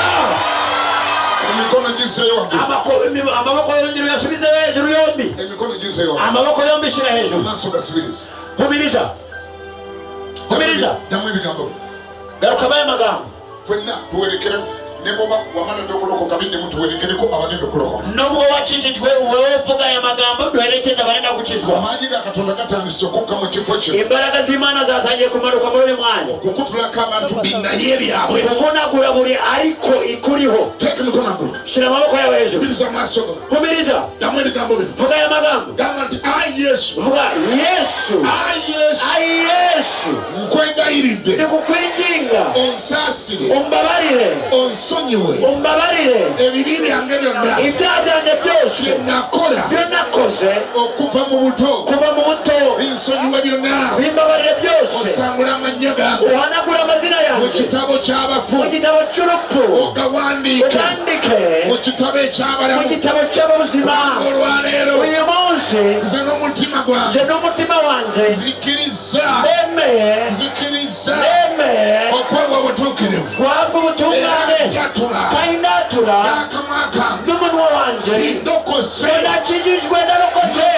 Emikono jinsi yombi. Amaboko yongera yasubize hejuru yombi. Emikono jinsi yombi. Amaboko yombi shira hejuru. Naso gasubiriza. Humiriza. Damwe bigambo. Garuka baye magambo. Fwenna tuwerekere neboba wamana ndokulokoka bindi muntu werekere ko abagenda kulokoka. Nobwo wakijijwe wevuga ya magambo duherekeza barenda gukizwa. Amaji gakatonda gatandise okuka mu kifo kye. Imbaraga z'Imana zatangiye kumanuka muri uyu mwanya. Okukutulako abantu binda yebyabwe. Kuvunagura buri ariko ikuriho. Teka mikono gulu. Shira amaboko yawe hejuru. Humiriza amaso go. Humiriza. Damwe bigambo bino. Vuga ya magambo. Gamba nti Yesu. Vuga Yesu. Yesu. Nkwegayiride. Ndikukwinginga. Onsasire. Umbabarire. Onsonyiwe. Umbabarire. Ebibi byange byonna. Ibyaha byanjye byose. Nakola. Byonakoze. Okuva mu buto. Kuva mu buto. Insonyiwe byonna. Bimbabarire byose. Osangula amanya gange. Uhanagura amazina yanjye. Mu kitabo cy'abafu. Mu gitabo cy'urupfu. Ogawandike. Ugandike. Mu kitabo cy'abalamu. Mu gitabo cy'abuzima. Olwaleero. Uyu munsi. Nze n'omutima gwange. Nze n'umutima wanjye. Zikiriza. Nemeye. Zikiriza. Nemeye. Okwebwa obutuukirivu. Kwabwa ubutungane. Yatula. Kaindatura. N'akamwa kange. N'umunwa wanjye. Ndokose. Nakijijwe narokotse.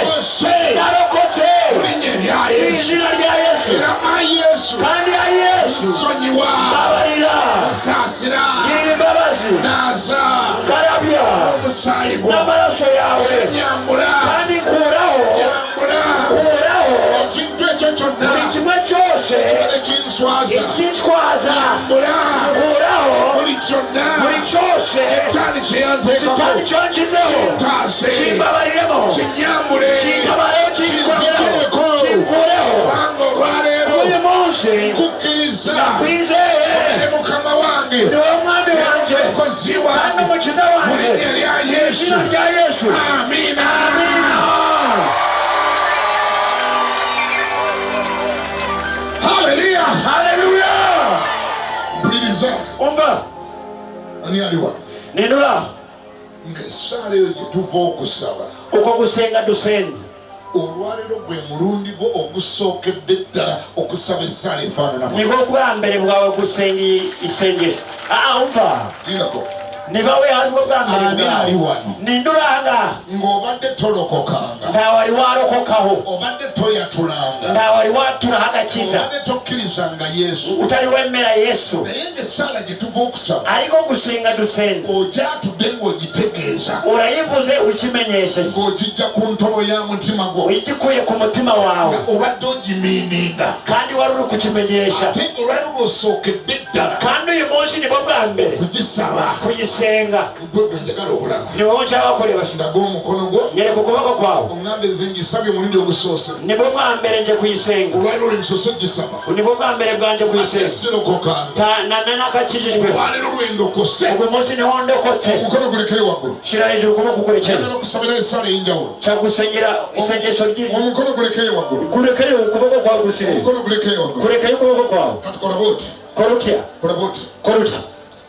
Narokotse. Linnya lya Yesu. Izina rya Yesu. Era Yesu. Kandi ya Yesu. Nsonyiwa. Babarira. Nsaasira. Girira imbabazi. Naza. Karabya. Omusaayi gwo. N'amaraso yawe. Nyambula. Kandi nkuraho. Nyambula. Nkuraho. Ekintu ekyo kyonna. Buri kimwe cyose. Ekinswaza. Ekintwaza. Nyambula. Nkuraho. Buri kyonna. Buri cyose. Sitaani kye yanteekako. Sitaani kyonkizeho. Kintaase. Kimbabariremo. Kinyambule. Kintabareho. Kinziteeko. Kinkureho. Kubanga olwaleero. Uyu munsi. Nkukkiriza. Nakwizeye. Eri Mukama wange. Niwe mwami wanjye. Omukozi wange. Kandi umukiza wanjye. Mu linnya lya Yesu. Izina rya Yesu. Amina. Haleluya. Haleluya. Mpuliriza. Umva. Ani aliwa? Nindura. Ng'essaala eyo gye tuva okusaba. Uko gusenga dusenze. Olwaleero gwe mulundi gwo ogusookedde ddala okusaba essaala efaananamu. Nibwo bwa mbere bwawe gusenga isengesho. Umva. Lirako. Nibawe hariwo bwa mbere Ani ali wano? Ninduranga. Ng'obadde tolokokanga. Ntawari warokokaho. Obadde toyatulanga. Ntawari waturaho agakiza. Obadde tokkirizanga Yesu. Utari wemera Yesu. Naye ng'essaala gye tuva okusaba. Ariko gusenga dusenze. Ogyatudde ng'ogitegeeza. Urayivuze ukimenyesheje. Ng'ogijja ku ntobo ya mutima gwo. Uyigikuye ku mutima wawe. Obadde ogimiininga. Kandi wari uri kukimenyesha. Ate olwaleero osookedde ddala. Kandi uyu munsi nibwo bwa mbere kugisaba. Kuyisenga. Gwe njagala okulaba. Niwowe nshaka kureba. Ndaga omukono gwo. Nyereka ukuboko kwawe. Oŋŋambe nze ngisabye omulundi ogusoose. Nibwo bwa mbere nje kuyisenga. Olwaleero nsoose ogisaba. Nibwo bwa mbere bwanje kuyisenga. Sirokokanga. Nakakijijwe. Olwaleero lwendokose. Uyu munsi niho ndokotse. Omukono gulekeyo waggulu. Shira hejuru ukuboko kurekere. Njagala okusabira essaala ey'enjawulo. Kyagusengera isengesho ry'iri. Omukono gulekeyo waggulu. Kurekere ukuboko kwawe gusire. Omukono gulekeyo waggulu. Kurekere ukuboko kwawe. Kati kola bw'oti. Korutya. Kola bw'oti. Korutya.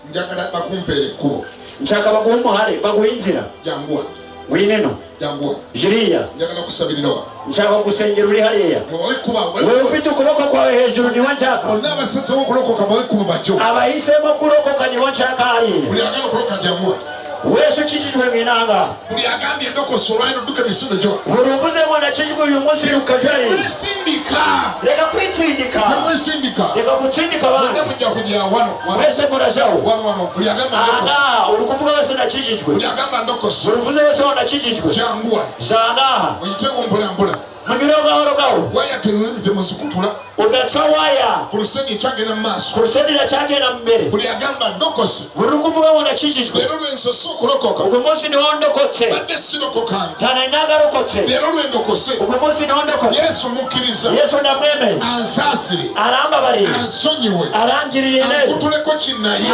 Njagala bakumpeere ekkubo. Nshaka baguhe umuhare, baguhe inzira. Janguwa. Ngwino. Janguwa. Jiriya. Njagala kusabirira wa. Nshaka gusengera uri hariya. Wekuba. Wewe ufite ukuboko kwawe hejuru niho nshaka. Bonna abasaza b'okulokoka bawekuba bajjo. Abahisemo kurokoka niho nshaka hariya. Buli agala okulokoka janguwa. Wesu ukijijwe mwinanga. Buli agambye endokoso olwaleero dduka emisinde gyo. Uruvuze ngo nakijijwe uyu munsi ukajari. Mwesindika. Leka kwitsindika. Mwesindika. Leka kutsindika bana. Mwende mujja kujya wano. Wese murajaho. Wano. Buli agamba ndokoso. Uri kuvuga wese nakijijwe. Buli agamba ndokoso. Uruvuze wese nakijijwe. Janguwa. Zangaha. Oyiteeko mpolampola. Munyure gahoro gahoro. Waya teyoyinze muzikutula. Udaca waya. Ku lusenge ekyagenda mu maaso. Ku lusenge ekyagenda mu mbere. Buli agamba ndokose. Uri kuvuga ngo nakijijwe. Leero lwensoose okulokoka. Uyu munsi niho ndokotse. Badde sirokokanga. Tana nagarokotse. Leero lwendokose. Uyu munsi niho ndokotse. Yesu mukkiriza. Yesu namwemeye. Ansaasire. Arambabarira. Ansonyiwe. Arangirire neza. Ankutuleko kinnaye.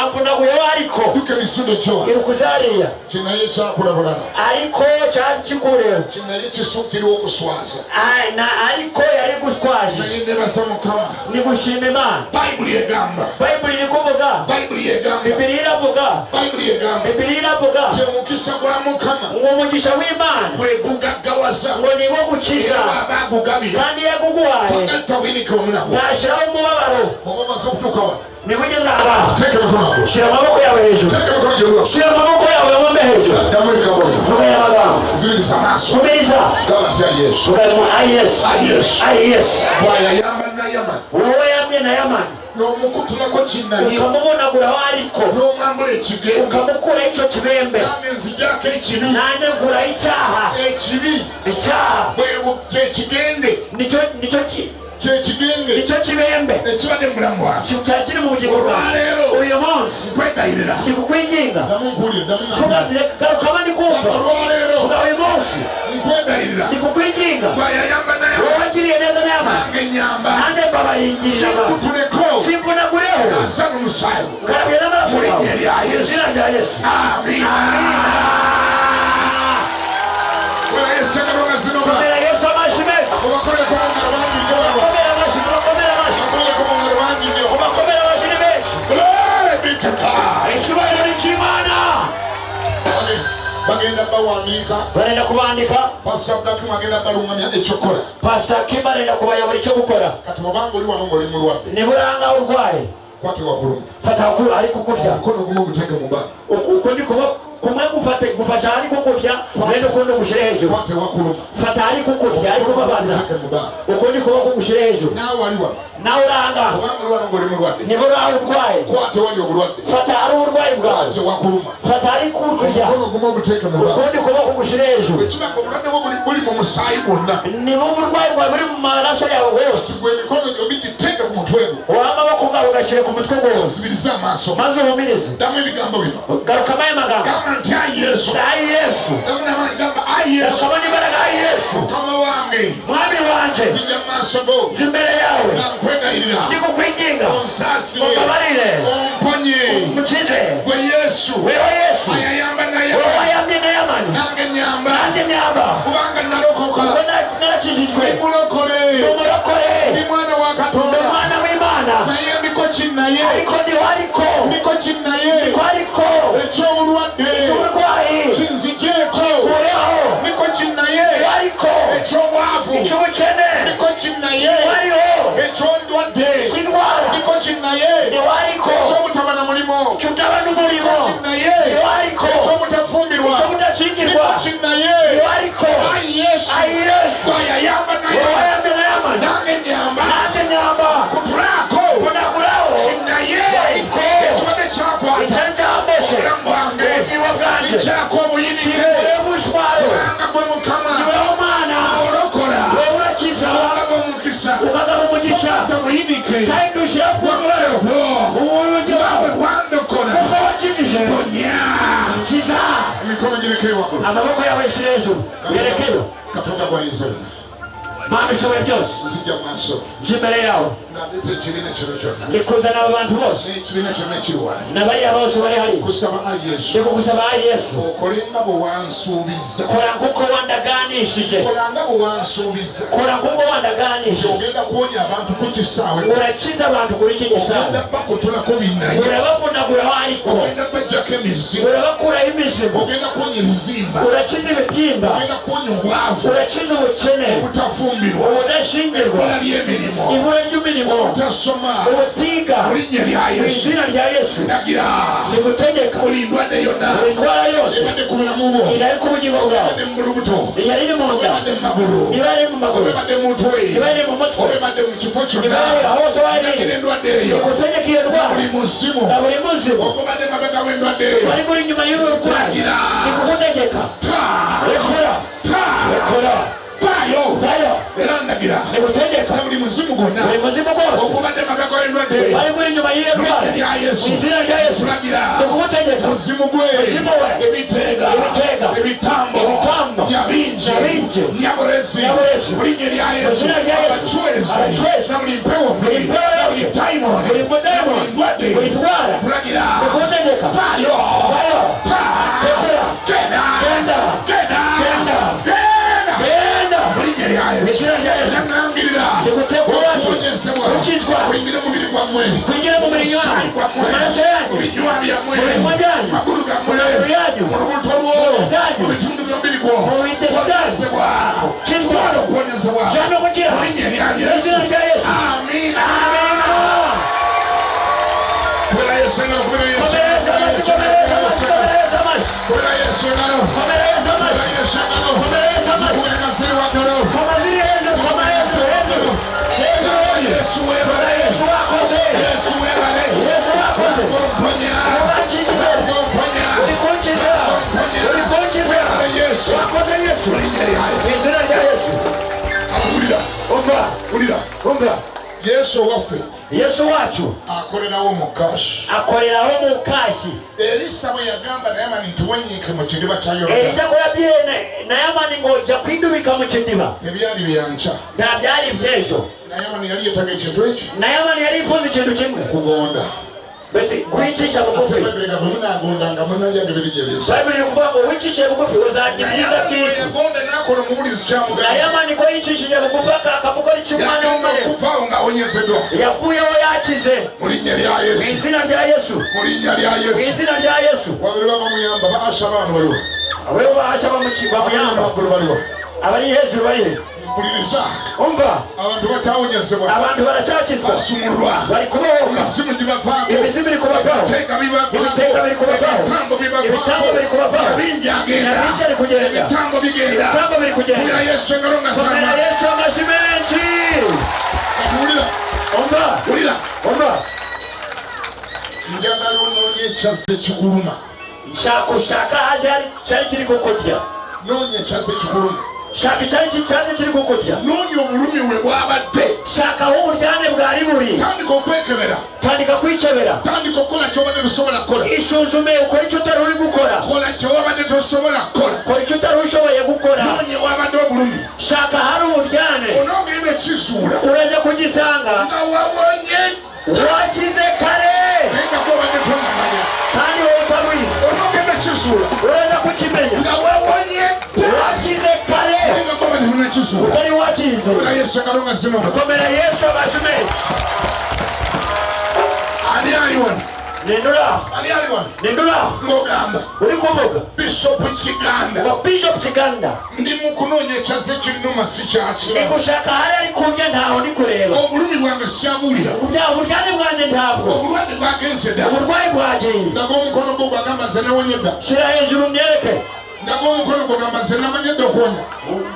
Ampunaguyeho ariko. Duka emisinde gyo. Irukuzariya. Kinnaye kyakulabulala. Ariko cyari kikureho. Kinnaye kisuukira okuswaza. Ariko yari guswaje. nigushima Imana. Bayibuli nikuvuga, Bibiliya iravuga, Bibiliya iravuga ngo umugisha w'Imana ngo niwo gukiza kandi yaguguhaye ntashiraho umubabaro. Nimugeza aha shira amaboko yawe hejuru, shira amaboko yawe wombe hejuru. Vuga ya magambo kubiriza vuga Yesu wowe yamye na Yamani n'omukutulako kinnaye ukamubonagura aho ariko n'omwambula ekigenge ukamukura icyo kibembe nange nzijako ekibi nanjye nkura icyaha kyekigende nicyo kibembe ekibadde mulamu wange cyari kiri mu bugingo bwawe. Uyu munsi nkwegayirira ndikukwinginga garukama ndikumva vuga uyu munsi ndikukwinginga wowe wagiriye neza n'Yamani nanjye mbabaringirira kimvunagureho nkarabye n'amaraso yawe mu izina rya Yesu. Amina. Komera Yesu amashyi menshi. Komera amashyi menshi. Icyubahiro ni cy'Imana. bagenda bawandiika barenda kubandika Pastor Black mwagenda balungamya ekyokola Pastor Kimba arenda kubayobora icyo gukora kati mubanga oli wano ng'oli mulwadde niburanga urwaye kwate wakuluma fata wakulu ali kukurya omukono gumu oguteke mu bba uko ndi kuba kumwe gufasha ali kukurya nende ukundi gushyire hejuru kwate wakuluma fata ali kukurya ali kubabaza uko ndi kuba kugushyire hejuru nawe wali wano nawe uranga mubanga oli wano ng'oli mulwadde niburanga urwaye kwate wali obulwadde fata ali uburwayi bwawe kwate wakuluma fata ali kukurya omukono gumu oguteke mu bba uko ndi kuba kugushyire hejuru ekibanga obulwadde bwo buli mu musaayi bwonna niba uburwayi bwawe buri mu maraso yawe hose gwe emikono gyombi giteeke ku mutwe gwo w'amaboko gawe ugashyire ku mutwe gwawe ozibirize amaaso maze uhumirize damu ebigambo bino garukamo ayo magambo gamba nti ayi Yesu ayi Yesu damu n'amaanyi gamba ayi Yesu garukamo n'imbaraga ayi Yesu mukama wange mwami wanje nzija mu maaso go nzi imbere yawe nga nkwegayirira ndikukwinginga onsaasire ombabarire omponye mukize gwe Yesu wewe Yesu ayayamba naye wewe wayambye na Yamani nange nyamba nanjye nyamba kubanga nalokoka ubwo narakijijwe mulokole umurokore ndi mwana wa ndi Katonda umwana w'Imana naye ndiko kinnaye ariko ndiwariko ndiko kinnaye ariko eky'obulwadde icy'uburwayi kinzijeeko kureho ndiko kinnaye ariko eky'obwavu icy'ubukene ndiko kinnaye wariho eky'ondwadde cy'indwara ndiko kinnaye ndiwariko eky'obutaba na mulimo cy'utaba n'umurimo ndiko kinnaye ndiwariko eky'obutafumbirwa cy'ubudakingirwa ndiko kinnaye ndiwariko ayi Yesu ayi Yesu ayayamba naye wowe wayambye na Yamani nange nyamba nanjye nyamba kutulaako kunaguraho kinnaye ariko ekibadde kyakwata icyari cyamboshe obulamu bwange ubugingo bwanjye kikyako obuyinike kivuye bushwaro kubanga gwe Mukama niweho Mana olokola wewe urakiza obanga omukisa ukagaba umugisha tabuyinike kandi ushyira ku wabulayobo uburugi bawe bwawe wandokola kuko wakijije ponya kiza emikono girekeye waggulu amaboko yawe ishyire hejuru yerekeyo Katonda gwayinzira Mana ishoboye byose nzija mu maaso nje imbere yawe nga ndeta ekibiina kino kyonna ndikuzana abo bantu bose n'ekibiina kyonna ekiri wala n'abariya bose bari hari kusaba ayi Yesu ndikugusaba ayi Yesu okole nga bwe wansuubiza kora nk'uko wandaganishije kola nga bwe wansuubiza kora nk'uko wandaganishije ogenda kuwonya abantu ku kisaawe urakiza abantu kuri iki gisabo ogenda bakutulako binnaye urabavunagura aho ariko ogenda bajjako emizimu urabakuraho imizimu ogenda kuwonya ebizimba urakiza ibibyimba ogenda kuwonya obwavu urakiza ubukene obutafumbirwa ubudashingirwa ebula ly'emirimu ibura ry'imirimo obutasoma ubutiga mu linnya lya mu Yesu izina rya Yesu ndagira nigutegeka buli ndwadde yonna buri ndwara yose ebadde ku bulamu bwo irari ku bugingo bwawe obadde mu bulubuto iyari iri mu nda obadde mu magulu iba iri mu maguru obadde mu mutwe iba iri mu mutwe obadde mu kifo iba kyonna iri aho hose wari ndagira endwadde eyo nigutegeka iyo ndwara buli muzimu na buri muzimu ogubadde mabega w'endwadde eyo wari kuri inyuma y'uburwayi nikugutegeka rekora rekora faayo vayo era ndagira nigutegeka na buli muzimu gwonna buri muzimu bwose ogubadde mabega w'endwadde eyo wari kuri inyuma y'iyo ndwara lya Yesu mu izina rya Yesu tulagira nikugutegeka muzimu gwe muzimu we ebiteega ebitambo nyabingi nyaburezi mu linnya lya Yesu abacwezi na buli mpewo mbi na buli dayimoni buri mudayimoni buli ndwadde buri ndwara tulagira nikugutegeka faayo vayo rekora genda genda genda genda genda genda mu linnya lya mu Yesu izina rya Yesu nangambirira nigutegeka wacu kuingira mu mubiri gwammwe kuingira mu mubiri wanyu amaraso yanyu mu binywa byanyu mu maguru yanyu mu rubuto rwanyu mu bitundu by'umubiri gwo mu bitekerezo byanyu kizwaro kuonyezebwa jano kugira izina rya Yesu amina kubera Yesu ngalo kubera Yesu kubera Yesu ngalo Yesu waffe Yesu wacu akolerawo mukashi Elisa bwe yagamba Nayamani nti wennyike mu kidiba kya Yoludaani Elisa kulabye Nayamani ng'ojja kwidubika mu kidiba tebyali byanca byali byejo Nayamani yali yetaga ekintu ekyo Nayamani yali ifunza ekintu kimwe kugonda basi kuyicisha bugufi munagondanga munalyagebiri gyebisa Bayibuli ikuvuga ngo wicishe bugufi uzajibwiza byinshi gonde nakola omubulizi kyamugamba Nayamani ko yicishije bugufi akavuga likyumwana omulere okufawo ng'awonyezeddwa yafuyewo yakize mu linnya lya Yesu mu izina lya Yesu mu linnya lya mu Yesu izina lya Yesu wabiri bamuyamba baasha baano baliwo abeho baasha bamuyamba waggulu baliwo abali hejuru bali mpuliriza umva abantu bakyawonyezebwa abantu baracyakizwa basumululwa bali kubohoka imizimu gibavaako imizimu biri kubavaho ibiteeka bibavaako ibiteeka biri kubavaho ibitambo ibitambo biri kubavaho bingi agenda nabingi ari kugenda ibitambo bigenda ibitambo biri kugenda kubira Yesu engalo nga komera sama Yesu amashyi menshi wulira umva wulira umva njagala onoonye ekyazze kikuluma shakushaka haje cyari kiri kukurya noonya ekyazze kikuluma shaka icyari kiri kukurya noonya obulumi we bwabadde shaka aho uburyane bwari buri tandika okwekebera tandika kwikebera tandika okukola kyobadde tosobola kukola isuzume ukora icyo utari uri gukora kola kyewabadde tosobola kukola kora icyo utari ushoboye gukora noonya ewabadde obulumi shaka hari uburyane onoogenda okizuula uraza kugisanga nga wawonye wakize kare naye nga gwobadde tonamanya kandi wowe utabizi onoogenda okizuula uraza kukimenya nga wawonye wakize kare naye nga gwobadde tonakizuula utari wakize era Yesu engalo nga zinoba komera Yesu amashyi menshi ani ali wano nindura ani ali wano nindura ng'ogamba uri kuvuga Bishop Kiganda ngo Bishop Kiganda ndi mu kunoonya ekyazze kinnuma sikyakira ndigushaka hari ari kurya ntaho ndi kureba obulumi bwange sikyabuulira uburyane bwanjye ntabwo obulwadde bwagenze dda uburwayi bwagiye ndaga omukono gwo gwagamba nze nawonye dda shira hejuru myereke ndaga omukono gwo gamba nze namanyedde okuwonya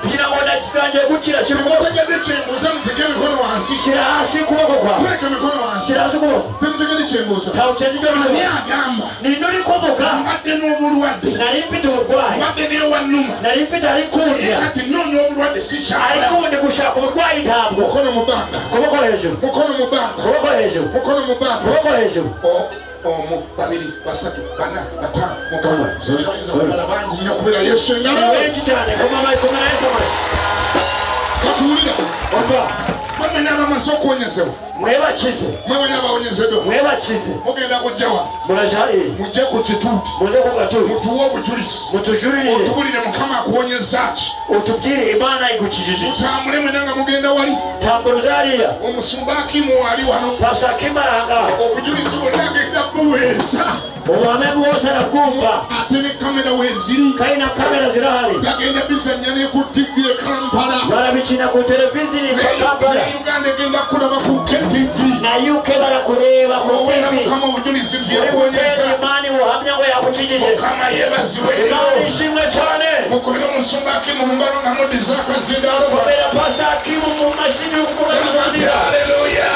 kugira ngo ndakitangiye gukira shira ukuboko temutegedde kyembuuza muteke emikono wansi shira hasi ukuboko kwawe tereka emikono wansi shira hasi ukuboko temutegedde kyembuuza ntawe ucenze ibyo ani bivuga agamba ninde uri kuvuga mbadde n'obulwadde nari mfite uburwayi mbadde n'ewannuma nari mfite ari kundya kati noonya obulwadde sikyala ariko ubu ndi gushaka uburwayi ntabwo mukono mu bbanga ukuboko hejuru mukono mu bbanga ukuboko hejuru mukono mu bbanga ukuboko hejuru omu babiri basatu bana bataano mukaaga sikyayinza kubala bangi nnyo kubira Yesu engalo ni benshi cyane komera Yesu amashyi batuwulira umva mwemwe n'abamaze okuwonyezebwa mwebakize mwewe n'abawonyezeddwa mwebakize mugenda kujjawa murajari mujje ku kituuti muze ku gatuti mutuwe obujulizi mutujurire otubulire mukama akuwonyezaki utubwire imana igukijije mutambule mwena nga mugenda wali tamburuza hariya omusumba akimu ali wano pastor kimaranga obujulizi bwonna agenda buweesa ubuhamya bwose arabwumva ate ne kamera weeziri kandi na kamera zirahari gagenda bizanya ne ku tivi e kampala barabikina ku televizini Kampala ne uganda egenda kulaba ku KTV na UK barakureba ku owera TV mukama obujulizi nti uri gutera yakuwonyeza imana ubuhamya ngo yakukijije mukama yeebazibwe imana ishimwe cyane mukubire omusumba akimu mu ngalo nga mudiza akazindaalo komera pastor Kimu mu mashini y'ukubura haleluya